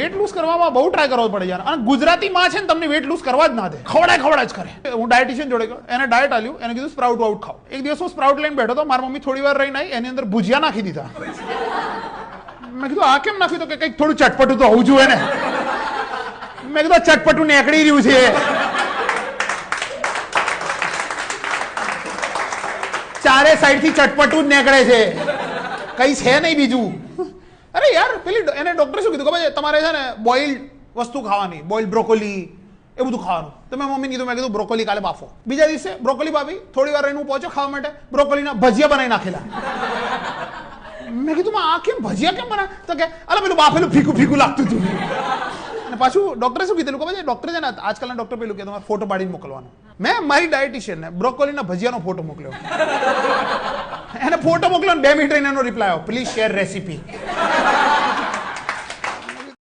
Wet loose કરવામાં બહુ try કરવો પડે યાર. અને ગુજરાતી માં છે ને તમને વેટ લૂઝ કરવા જ ના દે, ખવડાય જ કરે. હું ડાયટિશિયન જોડે ગયો, એને ડાયટ આલ્યું, એને કીધું સ્પ્રાઉટ આઉટ ખાઓ. એક દિવસ હું સ્પ્રાઉટ લઈને બેઠો તો, મારી મમ્મી થોડી વાર રહીને આવી, એની અંદર ભુજિયા નાખી દીધા. મેં કીધું આ કેમ નાખ્યું? તો કે કંઈક થોડું ચટપટું તો હોવું જોઈએ ને. મેં કીધું ચટપટું નીકળી રહ્યું છે, ચારે સાઈડ થી ચટપટું જ નીકળે છે, કઈ છે નહીં બીજું. અરે યાર પેલી એને ડોક્ટરે શું કીધું ખબર છે? તમારે છે ને બોઇલ્ડ વસ્તુ ખાવાની, બોઇલ્ડ બ્રોકોલી એ બધું ખાવાનું. તો મેં મમ્મીને કીધું, મેં કીધું બ્રોકોલી કાલે બાફો. બીજા દિવસે બ્રોકોલી બાફી, થોડી વાર રહીને હું પહોંચ્યો ખાવા માટે, બ્રોકોલીના ભજીયા બનાવી નાખેલા. મેં કીધું આ કેમ ભજીયા કેમ બના? તો કે અલા પેલું બાફેલું ફીકું ફીકું લાગતું હતું. અને પાછું ડોક્ટરે શું કીધેલું ખબર છે? ડોક્ટર છે ને આજકાલના ડોક્ટર પેલું કે તમારે ફોટો પાડીને મોકલવાનો. મેં મારી ડાયટિશિયનને બ્રોકોલીના ભજીયાનો ફોટો મોકલ્યો. એને ફોટો મોકલ્યો ને 2 મિનિટ રહીને એનો રિપ્લાય આવ્યો, પ્લીઝ શેર રેસીપી.